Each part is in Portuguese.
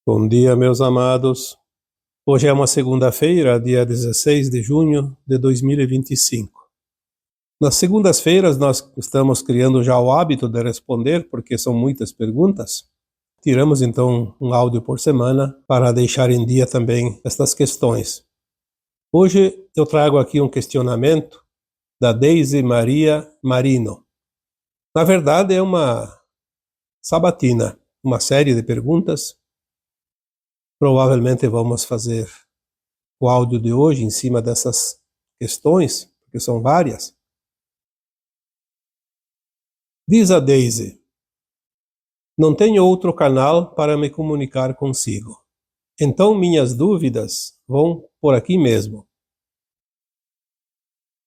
Bom dia, meus amados. Hoje é uma segunda-feira, dia 16 de junho de 2025. Nas segundas-feiras nós estamos criando já o hábito de responder, porque são muitas perguntas. Tiramos então um áudio por semana para deixar em dia também estas questões. Hoje eu trago aqui um questionamento da Deise Maria Marino. Na verdade é uma sabatina, uma série de perguntas. Provavelmente vamos fazer o áudio de hoje em cima dessas questões, porque são várias. Diz a Deise: não tenho outro canal para me comunicar consigo. Então minhas dúvidas vão por aqui mesmo.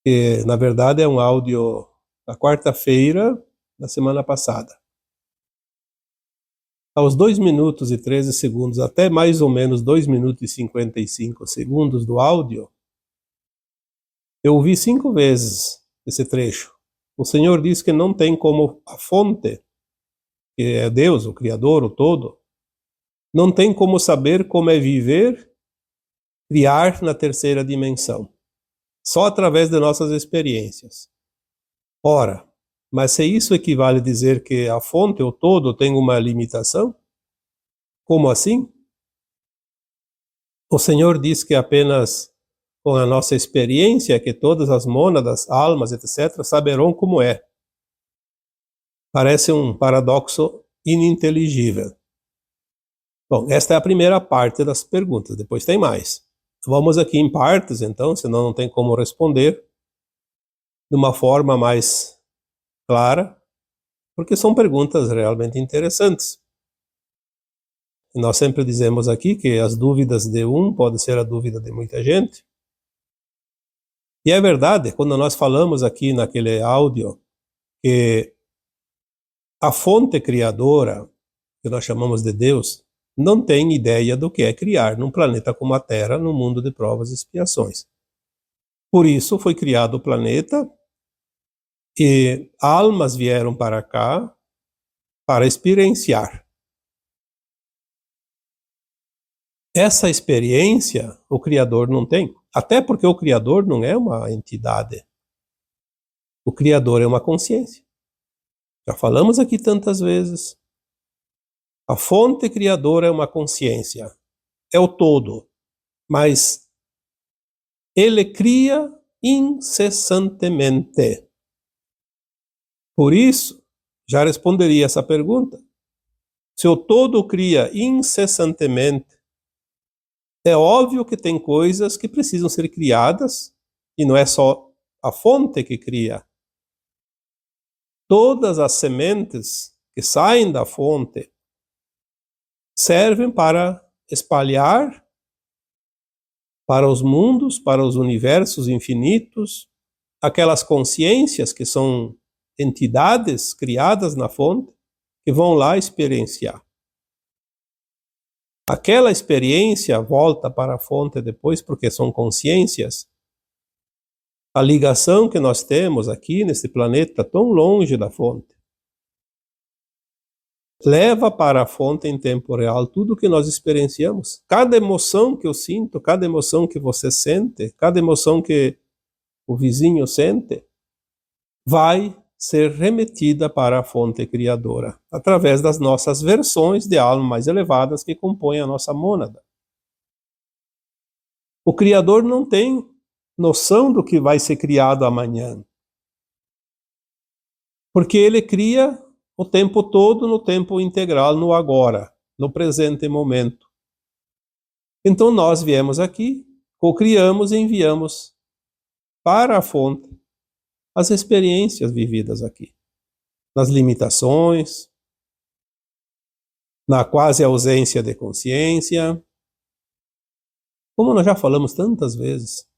Que, na verdade, é um áudio da quarta-feira da semana passada. Aos 2 minutos e 13 segundos, até mais ou menos 2 minutos e 55 segundos do áudio, eu ouvi 5 vezes esse trecho. O Senhor diz que não tem como a fonte, que é Deus, o Criador, o Todo, não tem como saber como é viver, criar na terceira dimensão. Só através de nossas experiências. Ora, mas se isso equivale a dizer que a fonte, o Todo, tem uma limitação? Como assim? O Senhor diz que apenas com a nossa experiência que todas as mônadas, almas, etc., saberão como é. Parece um paradoxo ininteligível. Bom, esta é a primeira parte das perguntas, depois tem mais. Vamos aqui em partes, então, senão não tem como responder de uma forma mais clara, porque são perguntas realmente interessantes. E nós sempre dizemos aqui que as dúvidas de um podem ser a dúvida de muita gente. E é verdade, quando nós falamos aqui naquele áudio que a fonte criadora, que nós chamamos de Deus, não tem ideia do que é criar num planeta como a Terra, num mundo de provas e expiações. Por isso foi criado o planeta e almas vieram para cá para experienciar. Essa experiência o Criador não tem, até porque o Criador não é uma entidade. O Criador é uma consciência. Já falamos aqui tantas vezes. A fonte criadora é uma consciência, é o todo, mas ele cria incessantemente. Por isso, já responderia essa pergunta. Se o todo cria incessantemente, é óbvio que tem coisas que precisam ser criadas, e não é só a fonte que cria. Todas as sementes que saem da fonte servem para espalhar para os mundos, para os universos infinitos, aquelas consciências que são entidades criadas na fonte, que vão lá experienciar. Aquela experiência volta para a fonte depois, porque são consciências. A ligação que nós temos aqui nesse planeta, tão longe da fonte, leva para a fonte em tempo real tudo o que nós experienciamos. Cada emoção que eu sinto, cada emoção que você sente, cada emoção que o vizinho sente, vai ser remetida para a fonte criadora, através das nossas versões de alma mais elevadas que compõem a nossa mônada. O Criador não tem noção do que vai ser criado amanhã, porque ele cria o tempo todo no tempo integral, no agora, no presente momento. Então nós viemos aqui, co-criamos e enviamos para a fonte as experiências vividas aqui, nas limitações, na quase ausência de consciência, como nós já falamos tantas vezes.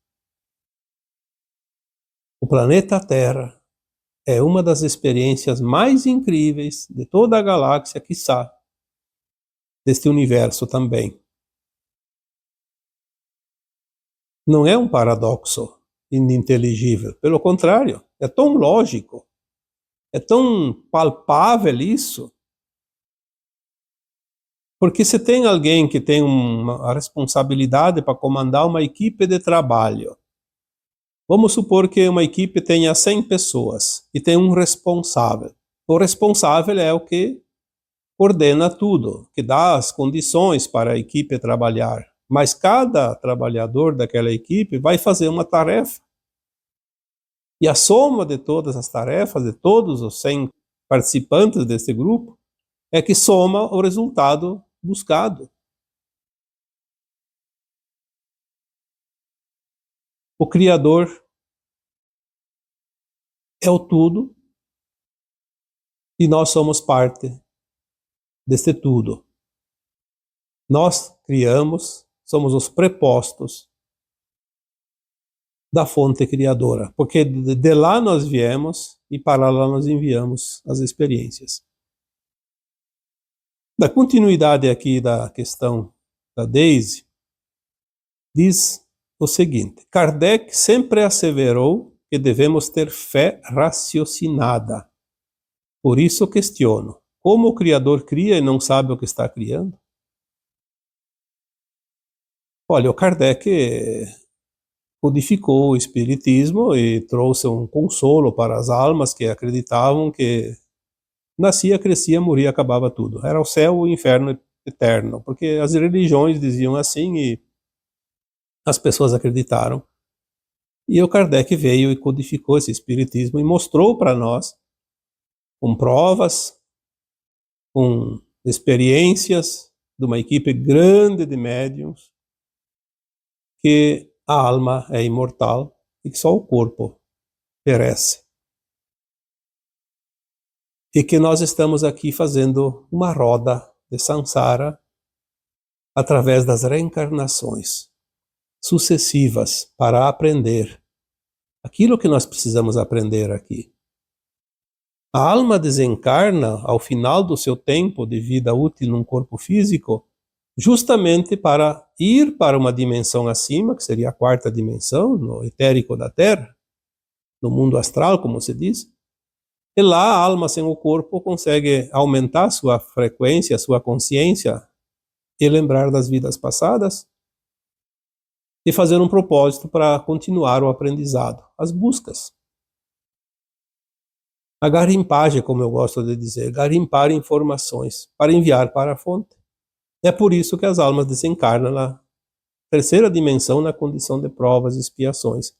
O planeta Terra é uma das experiências mais incríveis de toda a galáxia, quiçá, deste universo também. Não é um paradoxo ininteligível, pelo contrário, é tão lógico, é tão palpável isso, Porque se tem alguém que tem a responsabilidade para comandar uma equipe de trabalho, vamos supor que uma equipe tenha 100 pessoas e tem um responsável. O responsável é o que coordena tudo, que dá as condições para a equipe trabalhar. Mas cada trabalhador daquela equipe vai fazer uma tarefa. E a soma de todas as tarefas, de todos os 100 participantes desse grupo, é que soma o resultado buscado. O Criador é o tudo e nós somos parte desse tudo. Nós criamos, somos os prepostos da fonte criadora, porque de lá nós viemos e para lá nós enviamos as experiências. Da continuidade aqui da questão da Daisy, diz o seguinte: Kardec sempre asseverou que devemos ter fé raciocinada. Por isso questiono, como o Criador cria e não sabe o que está criando? Olha, o Kardec codificou o Espiritismo e trouxe um consolo para as almas que acreditavam que nascia, crescia, morria, acabava tudo. Era o céu e o inferno eterno, porque as religiões diziam assim e as pessoas acreditaram. E o Kardec veio e codificou esse Espiritismo e mostrou para nós, com provas, com experiências de uma equipe grande de médiuns, que a alma é imortal e que só o corpo perece. E que nós estamos aqui fazendo uma roda de samsara através das reencarnações sucessivas para aprender aquilo que nós precisamos aprender aqui. A alma desencarna ao final do seu tempo de vida útil num corpo físico justamente para ir para uma dimensão acima, que seria a quarta dimensão, no etérico da Terra, no mundo astral, como se diz. E lá a alma sem o corpo consegue aumentar sua frequência, sua consciência e lembrar das vidas passadas e fazer um propósito para continuar o aprendizado, as buscas. A garimpagem, como eu gosto de dizer, garimpar informações para enviar para a fonte. É por isso que as almas desencarnam na terceira dimensão na condição de provas e expiações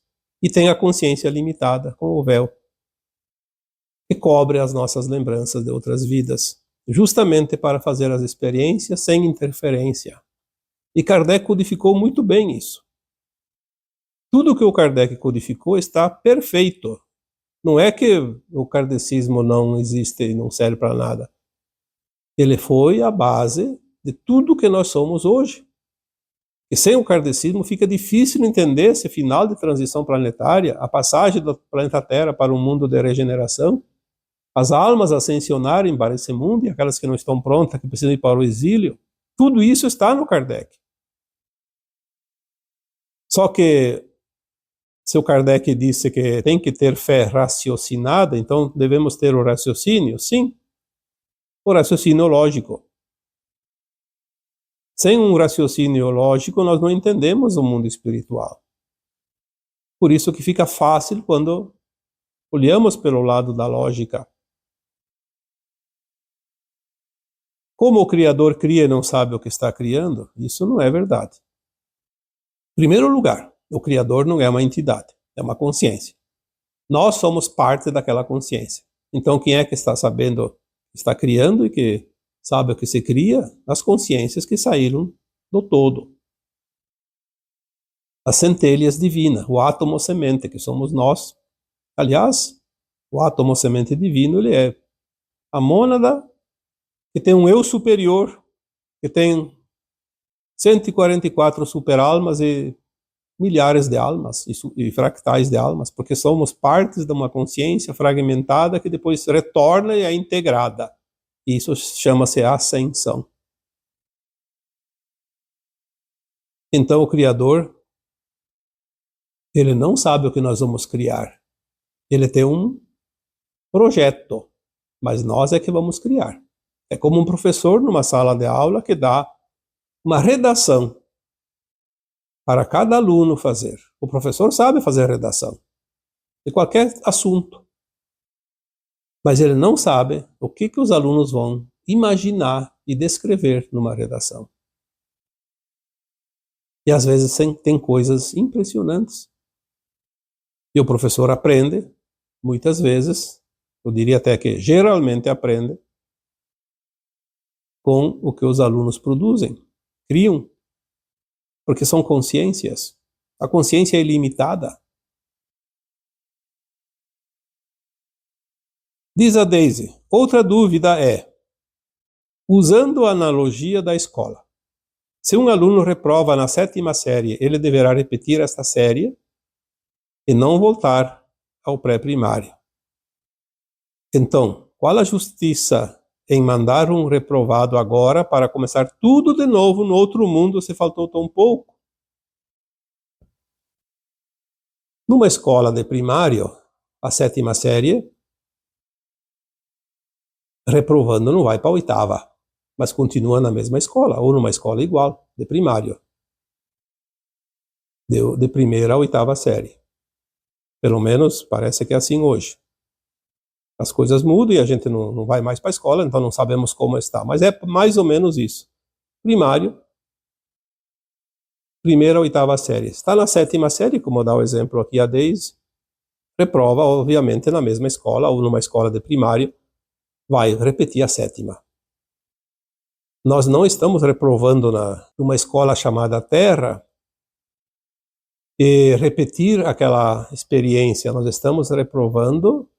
e têm a consciência limitada com o véu que cobre as nossas lembranças de outras vidas, justamente para fazer as experiências sem interferência. E Kardec codificou muito bem isso. Tudo que o Kardec codificou está perfeito. Não é que o kardecismo não existe e não serve para nada. Ele foi a base de tudo que nós somos hoje. E sem o kardecismo fica difícil entender esse final de transição planetária, a passagem do planeta Terra para um mundo de regeneração, as almas ascensionarem para esse mundo e aquelas que não estão prontas, que precisam ir para o exílio. Tudo isso está no Kardec. Só que se o Kardec disse que tem que ter fé raciocinada, então devemos ter o raciocínio? Sim, o raciocínio lógico. Sem um raciocínio lógico, nós não entendemos o mundo espiritual. Por isso que fica fácil quando olhamos pelo lado da lógica. Como o Criador cria e não sabe o que está criando, isso não é verdade. Em primeiro lugar, o Criador não é uma entidade, é uma consciência. Nós somos parte daquela consciência. Então, quem é que está sabendo, está criando e que sabe o que se cria? As consciências que saíram do todo. As centelhas divinas, o átomo semente, que somos nós. Aliás, o átomo semente divino, ele é a mônada que tem um eu superior, que tem 144 super-almas e milhares de almas e fractais de almas, porque somos partes de uma consciência fragmentada que depois retorna e é integrada. Isso chama-se ascensão. Então o Criador, ele não sabe o que nós vamos criar. Ele tem um projeto, mas nós é que vamos criar. É como um professor numa sala de aula que dá uma redação para cada aluno fazer. O professor sabe fazer redação de qualquer assunto, mas ele não sabe o que os alunos vão imaginar e descrever numa redação. E às vezes tem coisas impressionantes. E o professor aprende, muitas vezes, eu diria até que geralmente aprende, com o que os alunos produzem, criam, porque são consciências. A consciência é ilimitada. Diz a Daisy, outra dúvida é, usando a analogia da escola, se um aluno reprova na 7ª série, ele deverá repetir esta série e não voltar ao pré-primário. Então, qual a justiça em mandar um reprovado agora para começar tudo de novo no outro mundo se faltou tão pouco? Numa escola de primário, a 7ª série, reprovando não vai para a 8ª, mas continua na mesma escola, ou numa escola igual, de primário. De primeira a 8ª série. Pelo menos parece que é assim hoje. As coisas mudam e a gente não vai mais para a escola, então não sabemos como está. Mas é mais ou menos isso. Primário, primeira a 8ª série. Está na 7ª série, como dá o exemplo aqui a Daisy, reprova, obviamente, na mesma escola ou numa escola de primário, vai repetir a 7ª. Nós não estamos reprovando numa escola chamada Terra e repetir aquela experiência. Nós estamos reprovando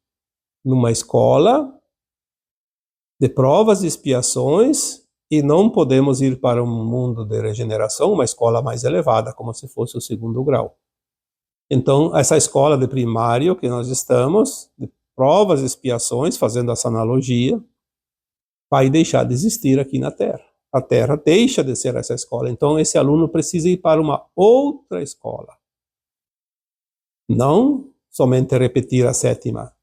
numa escola de provas e expiações e não podemos ir para um mundo de regeneração, uma escola mais elevada, como se fosse o 2º grau. Então, essa escola de primário que nós estamos, de provas e expiações, fazendo essa analogia, vai deixar de existir aqui na Terra. A Terra deixa de ser essa escola. Então, esse aluno precisa ir para uma outra escola. Não somente repetir a 7ª.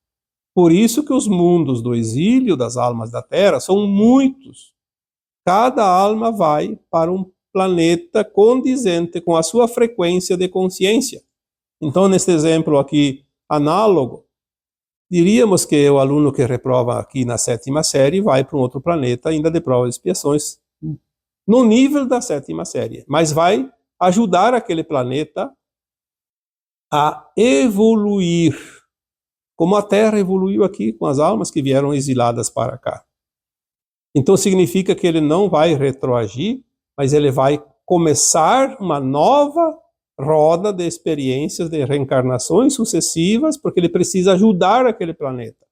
Por isso que os mundos do exílio das almas da Terra são muitos. Cada alma vai para um planeta condizente com a sua frequência de consciência. Então, nesse exemplo aqui, análogo, diríamos que o aluno que reprova aqui na 7ª série vai para um outro planeta, ainda de provas e expiações, no nível da 7ª série, mas vai ajudar aquele planeta a evoluir, como a Terra evoluiu aqui com as almas que vieram exiladas para cá. Então significa que ele não vai retroagir, mas ele vai começar uma nova roda de experiências de reencarnações sucessivas, porque ele precisa ajudar aquele planeta.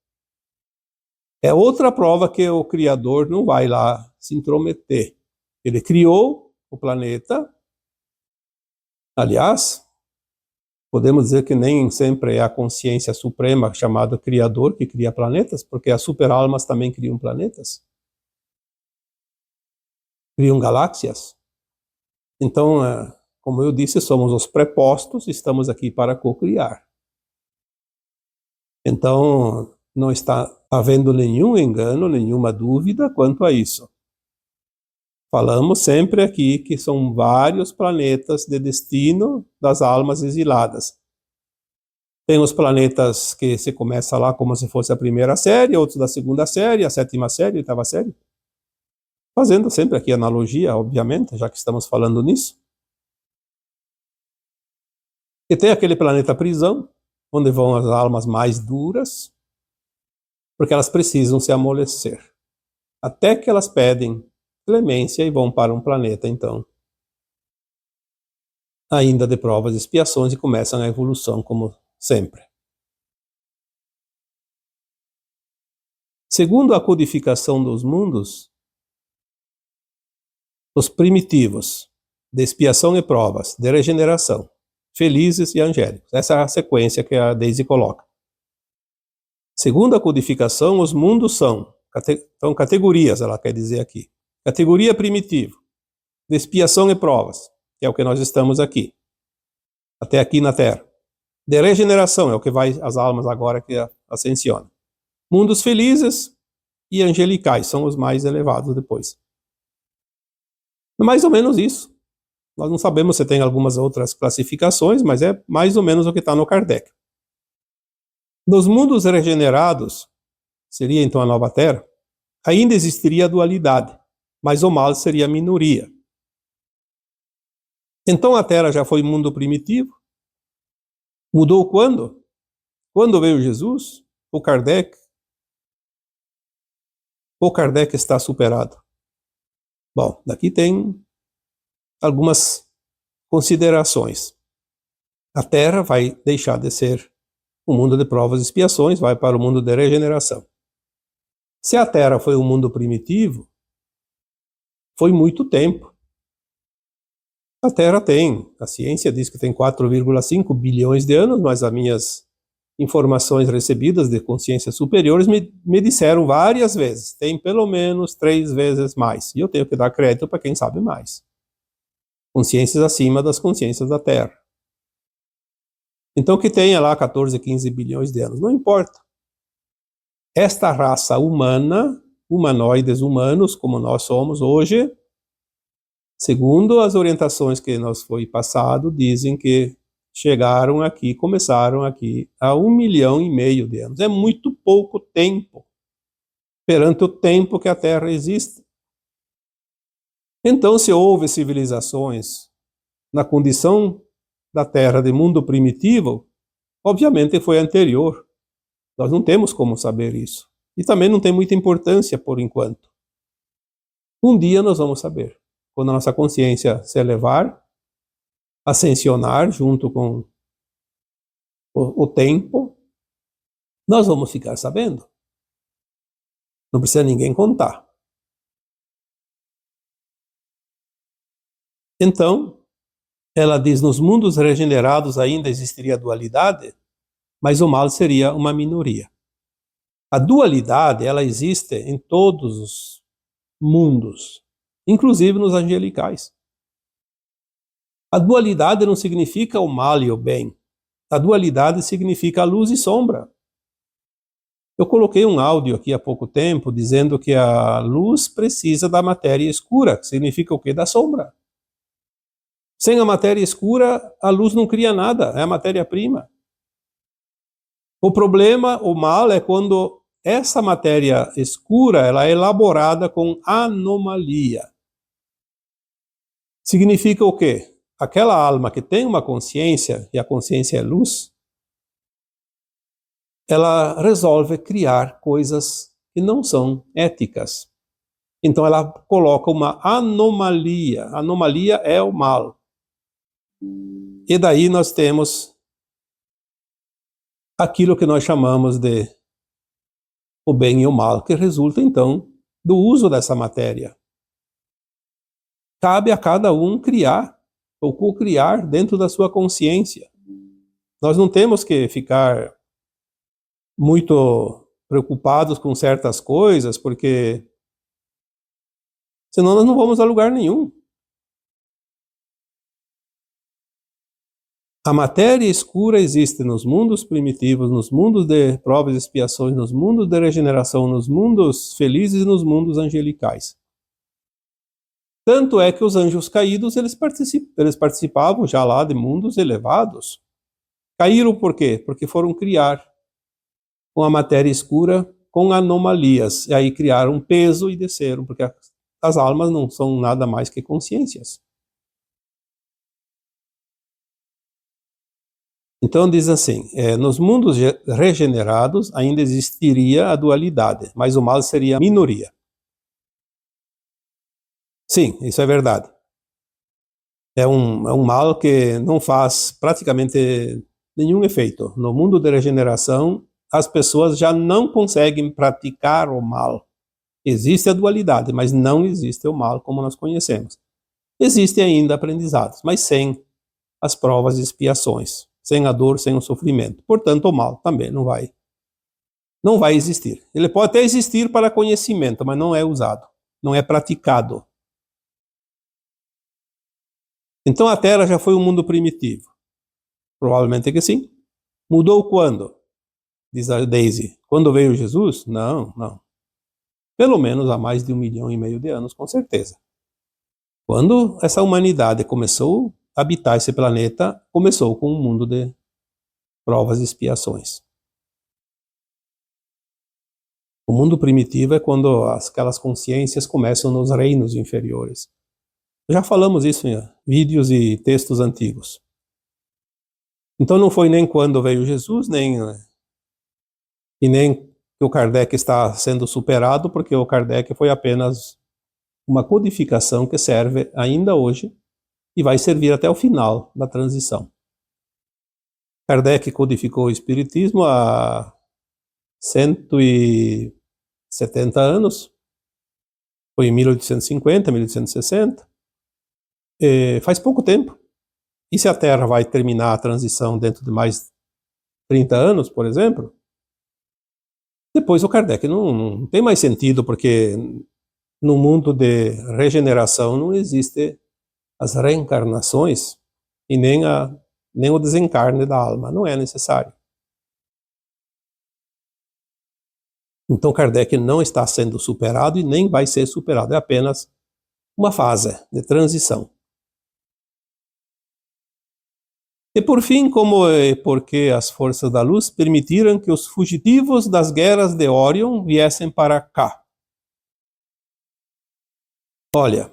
É outra prova que o Criador não vai lá se intrometer. Ele criou o planeta. Aliás, podemos dizer que nem sempre é a consciência suprema chamada Criador que cria planetas, porque as superalmas também criam planetas. Criam galáxias. Então, como eu disse, somos os prepostos, estamos aqui para co-criar. Então, não está havendo nenhum engano, nenhuma dúvida quanto a isso. Falamos sempre aqui que são vários planetas de destino das almas exiladas. Tem os planetas que se começa lá como se fosse a 1ª série, outros da 2ª série, a 7ª série, a 8ª série. Fazendo sempre aqui analogia, obviamente, já que estamos falando nisso. E tem aquele planeta prisão, onde vão as almas mais duras, porque elas precisam se amolecer. Até que elas pedem clemência e vão para um planeta, então, ainda de provas e expiações, e começam a evolução como sempre. Segundo a codificação dos mundos, os primitivos, de expiação e provas, de regeneração, felizes e angélicos. Essa é a sequência que a Daisy coloca. Segundo a codificação, os mundos são categorias, ela quer dizer aqui. Categoria primitivo, de expiação e provas, que é o que nós estamos aqui, até aqui na Terra. De regeneração, é o que vai as almas agora que ascensionam. Mundos felizes, e angelicais, são os mais elevados depois. Mais ou menos isso. Nós não sabemos se tem algumas outras classificações, mas é mais ou menos o que está no Kardec. Nos mundos regenerados, seria então a nova Terra, ainda existiria a dualidade, mas o mal seria a minoria. Então a Terra já foi mundo primitivo. Mudou quando? Quando veio Jesus? O Kardec? O Kardec está superado. Bom, daqui tem algumas considerações. A Terra vai deixar de ser o mundo de provas e expiações, vai para o mundo de regeneração. Se a Terra foi um mundo primitivo, foi muito tempo. A Terra a ciência diz que tem 4,5 bilhões de anos, mas as minhas informações recebidas de consciências superiores me disseram várias vezes, tem pelo menos 3 vezes mais. E eu tenho que dar crédito para quem sabe mais. Consciências acima das consciências da Terra. Então que tenha lá 14, 15 bilhões de anos, não importa. Esta raça humana, humanoides humanos, como nós somos hoje, segundo as orientações que nos foi passado, dizem que chegaram aqui, começaram aqui há 1,5 milhão de anos. É muito pouco tempo perante o tempo que a Terra existe. Então, se houve civilizações na condição da Terra de mundo primitivo, obviamente foi anterior. Nós não temos como saber isso. E também não tem muita importância por enquanto. Um dia nós vamos saber. Quando a nossa consciência se elevar, ascensionar junto com o tempo, nós vamos ficar sabendo. Não precisa ninguém contar. Então, ela diz, nos mundos regenerados ainda existiria dualidade, mas o mal seria uma minoria. A dualidade, ela existe em todos os mundos, inclusive nos angelicais. A dualidade não significa o mal e o bem. A dualidade significa a luz e sombra. Eu coloquei um áudio aqui há pouco tempo dizendo que a luz precisa da matéria escura, que significa o quê? Da sombra. Sem a matéria escura, a luz não cria nada, é a matéria-prima. O problema, o mal, é quando essa matéria escura ela é elaborada com anomalia. Significa o quê? Aquela alma que tem uma consciência, e a consciência é luz, ela resolve criar coisas que não são éticas. Então ela coloca uma anomalia. Anomalia é o mal. E daí nós temos aquilo que nós chamamos de o bem e o mal, que resulta então do uso dessa matéria. Cabe a cada um criar ou co-criar dentro da sua consciência. Nós não temos que ficar muito preocupados com certas coisas, porque senão nós não vamos a lugar nenhum. A matéria escura existe nos mundos primitivos, nos mundos de provas e expiações, nos mundos de regeneração, nos mundos felizes e nos mundos angelicais. Tanto é que os anjos caídos, eles participavam já lá de mundos elevados. Caíram por quê? Porque foram criar com a matéria escura, com anomalias. E aí criaram peso e desceram, porque as almas não são nada mais que consciências. Então diz assim, nos mundos regenerados ainda existiria a dualidade, mas o mal seria a minoria. Sim, isso é verdade. É um mal que não faz praticamente nenhum efeito. No mundo de regeneração, as pessoas já não conseguem praticar o mal. Existe a dualidade, mas não existe o mal como nós conhecemos. Existem ainda aprendizados, mas sem as provas e expiações, sem a dor, sem o sofrimento. Portanto, o mal também não vai existir. Ele pode até existir para conhecimento, mas não é usado, não é praticado. Então a Terra já foi um mundo primitivo. Provavelmente que sim. Mudou quando? Diz a Daisy. Quando veio Jesus? Não. pelo menos há mais de 1,5 milhão de anos, com certeza. Quando essa humanidade começou a habitar esse planeta, começou com um mundo de provas e expiações. O mundo primitivo é quando aquelas consciências começam nos reinos inferiores. Já falamos isso em vídeos e textos antigos. Então não foi nem quando veio Jesus, nem que o Kardec está sendo superado, porque o Kardec foi apenas uma codificação que serve ainda hoje e vai servir até o final da transição. Kardec codificou o Espiritismo há 170 anos, foi em 1850, 1860, faz pouco tempo. E se a Terra vai terminar a transição dentro de mais 30 anos, por exemplo, depois o Kardec não tem mais sentido, porque no mundo de regeneração não existe as reencarnações e nem o desencarne da alma, não é necessário. Então Kardec não está sendo superado e nem vai ser superado, é apenas uma fase de transição. E por fim, como e porque as forças da luz permitiram que os fugitivos das guerras de Órion viessem para cá? Olha,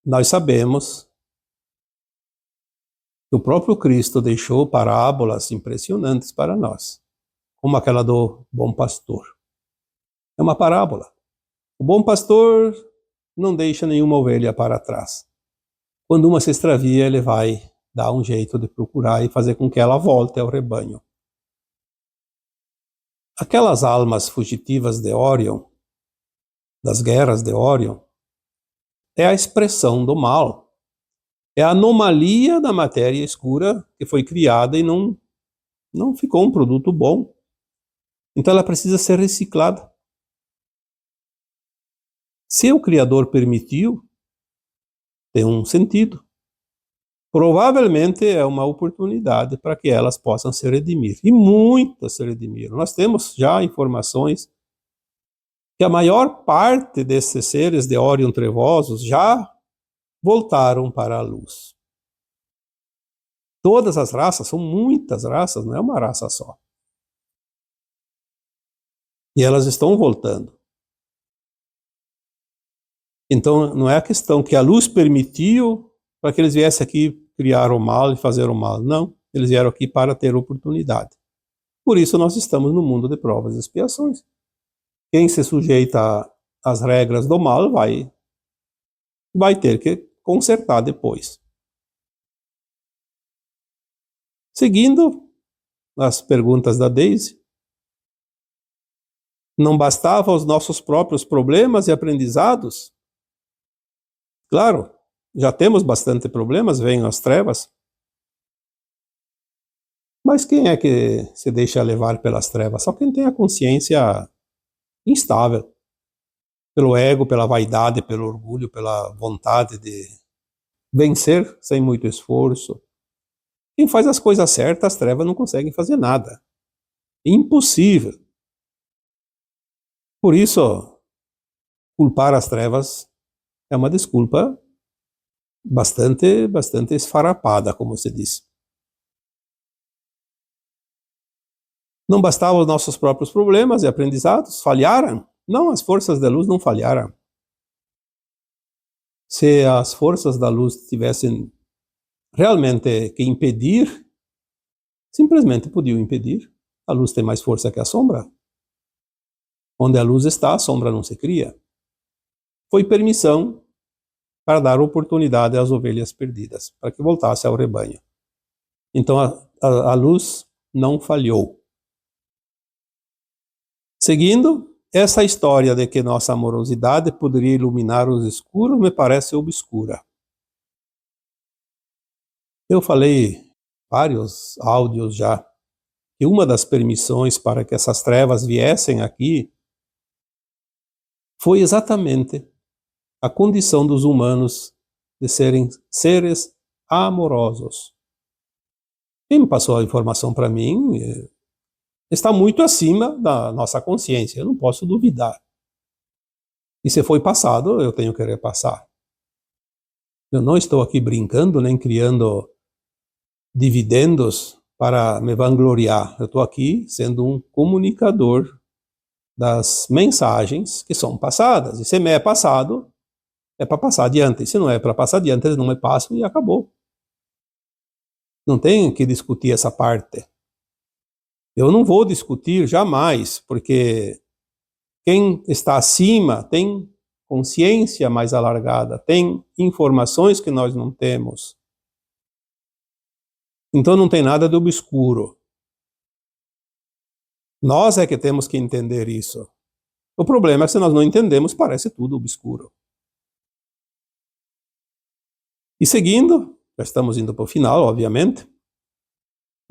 nós sabemos que o próprio Cristo deixou parábolas impressionantes para nós, como aquela do bom pastor. É uma parábola. O bom pastor não deixa nenhuma ovelha para trás. Quando uma se extravia, ele vai dar um jeito de procurar e fazer com que ela volte ao rebanho. Aquelas almas fugitivas de Órion, das guerras de Órion, é a expressão do mal. É a anomalia da matéria escura que foi criada e não ficou um produto bom. Então ela precisa ser reciclada. Se o Criador permitiu, tem um sentido. Provavelmente é uma oportunidade para que elas possam se redimir. E muitas se redimiram. Nós temos já informações que a maior parte desses seres de Órion trevosos já voltaram para a luz. Todas as raças, são muitas raças, não é uma raça só. E elas estão voltando. Então não é a questão que a luz permitiu para que eles viessem aqui criar o mal e fazer o mal. Não, eles vieram aqui para ter oportunidade. Por isso nós estamos no mundo de provas e expiações. Quem se sujeita às regras do mal vai ter que consertar depois. Seguindo as perguntas da Daisy, não bastavam os nossos próprios problemas e aprendizados? Claro, já temos bastante problemas, vêm as trevas. Mas quem é que se deixa levar pelas trevas? Só quem tem a consciência instável. Pelo ego, pela vaidade, pelo orgulho, pela vontade de vencer sem muito esforço. Quem faz as coisas certas, as trevas não conseguem fazer nada. Impossível. Por isso, culpar as trevas é uma desculpa bastante esfarrapada, como se diz. Não bastavam os nossos próprios problemas e aprendizados? Falharam? Não, as forças da luz não falharam. Se as forças da luz tivessem realmente que impedir, simplesmente podiam impedir. A luz tem mais força que a sombra. Onde a luz está, a sombra não se cria. Foi permissão para dar oportunidade às ovelhas perdidas, para que voltasse ao rebanho. Então a luz não falhou. Seguindo, essa história de que nossa amorosidade poderia iluminar os escuros me parece obscura. Eu falei vários áudios já que uma das permissões para que essas trevas viessem aqui foi exatamente a condição dos humanos de serem seres amorosos. Quem me passou a informação para mim está muito acima da nossa consciência, eu não posso duvidar. E se foi passado, eu tenho que repassar. Eu não estou aqui brincando, nem criando dividendos para me vangloriar. Eu estou aqui sendo um comunicador das mensagens que são passadas. E se me é passado, é para passar adiante. Se não é para passar adiante, eles não me passam e acabou. Não tem que discutir essa parte. Eu não vou discutir jamais, porque quem está acima tem consciência mais alargada, tem informações que nós não temos. Então não tem nada de obscuro. Nós é que temos que entender isso. O problema é que se nós não entendemos, parece tudo obscuro. E seguindo, já estamos indo para o final, obviamente,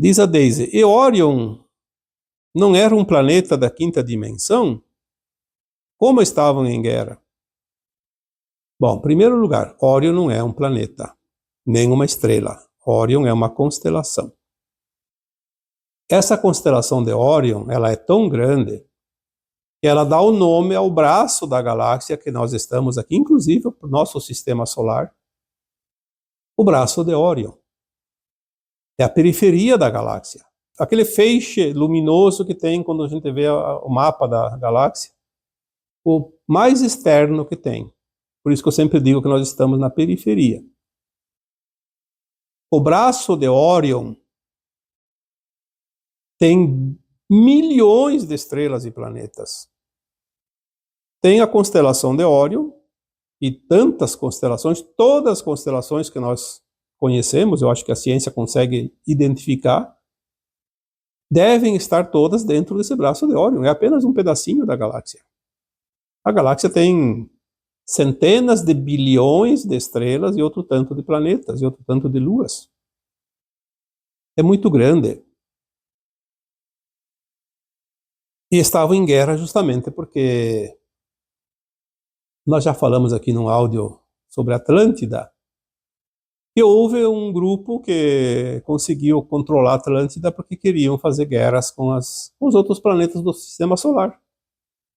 diz a Daisy, e Orion não era um planeta da quinta dimensão? Como estavam em guerra? Bom, em primeiro lugar, Orion não é um planeta, nem uma estrela. Orion é uma constelação. Essa constelação de Orion, ela é tão grande que ela dá o nome ao braço da galáxia que nós estamos aqui, inclusive o nosso sistema solar, o braço de Orion. É a periferia da galáxia. Aquele feixe luminoso que tem quando a gente vê o mapa da galáxia, o mais externo que tem. Por isso que eu sempre digo que nós estamos na periferia. O braço de Orion tem milhões de estrelas e planetas. Tem a constelação de Orion e tantas constelações, todas as constelações que nós conhecemos, eu acho que a ciência consegue identificar, devem estar todas dentro desse braço de Orion. É apenas um pedacinho da galáxia. A galáxia tem centenas de bilhões de estrelas e outro tanto de planetas, e outro tanto de luas. É muito grande. E estavam em guerra justamente porque nós já falamos aqui num áudio sobre Atlântida, que houve um grupo que conseguiu controlar a Atlântida porque queriam fazer guerras com os outros planetas do sistema solar.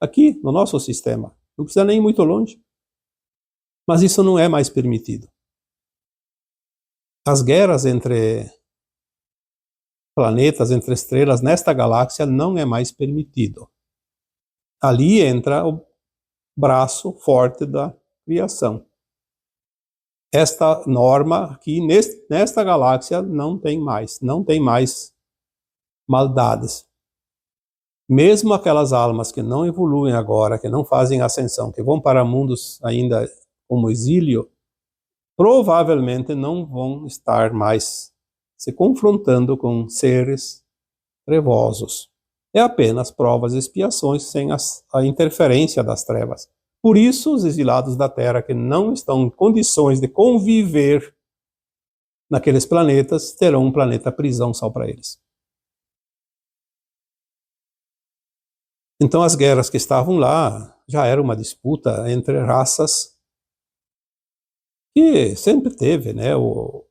Aqui, no nosso sistema. Não precisa nem ir muito longe. Mas isso não é mais permitido. As guerras entre planetas, entre estrelas, nesta galáxia não é mais permitido. Ali entra o braço forte da criação. Esta norma aqui, nesta galáxia, não tem mais maldades. Mesmo aquelas almas que não evoluem agora, que não fazem ascensão, que vão para mundos ainda como exílio, provavelmente não vão estar mais se confrontando com seres trevosos. É apenas provas e expiações sem a interferência das trevas. Por isso, os exilados da Terra que não estão em condições de conviver naqueles planetas terão um planeta prisão só para eles. Então, as guerras que estavam lá já era uma disputa entre raças que sempre teve, né? O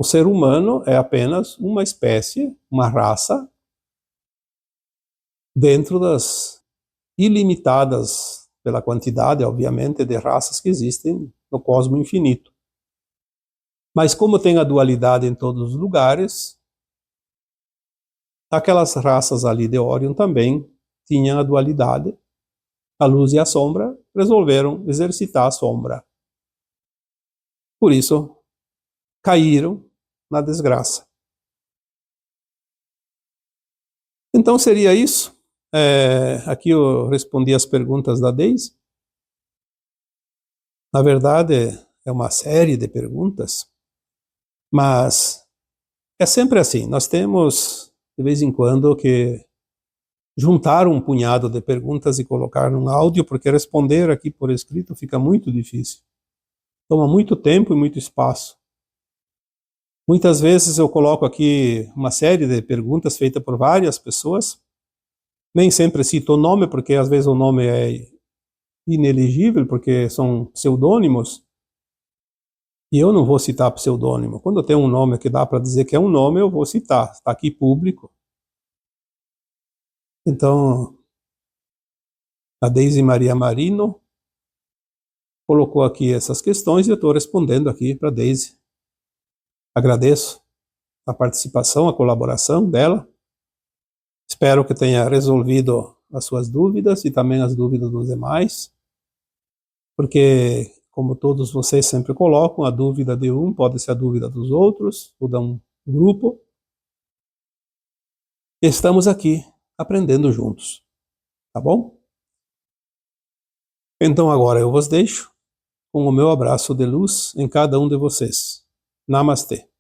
ser humano é apenas uma espécie, uma raça, dentro das ilimitadas, pela quantidade, obviamente, de raças que existem no cosmos infinito. Mas como tem a dualidade em todos os lugares, aquelas raças ali de Orion também tinham a dualidade. A luz e a sombra resolveram exercitar a sombra. Por isso, caíram na desgraça. Então seria isso. Aqui eu respondi as perguntas da Daisy. Na verdade, é uma série de perguntas, mas é sempre assim. Nós temos, de vez em quando, que juntar um punhado de perguntas e colocar num áudio, porque responder aqui por escrito fica muito difícil. Toma muito tempo e muito espaço. Muitas vezes eu coloco aqui uma série de perguntas feitas por várias pessoas. Nem sempre cito o nome, porque às vezes o nome é inelegível, porque são pseudônimos. E eu não vou citar pseudônimo. Quando eu tenho um nome que dá para dizer que é um nome, eu vou citar. Está aqui público. Então, A Deise Maria Marino colocou aqui essas questões e eu estou respondendo aqui para a Deise. Agradeço a participação, a colaboração dela. Espero que tenha resolvido as suas dúvidas e também as dúvidas dos demais, porque, como todos vocês sempre colocam, a dúvida de um pode ser a dúvida dos outros, ou de um grupo. Estamos aqui aprendendo juntos, tá bom? Então agora eu vos deixo com o meu abraço de luz em cada um de vocês. Namastê.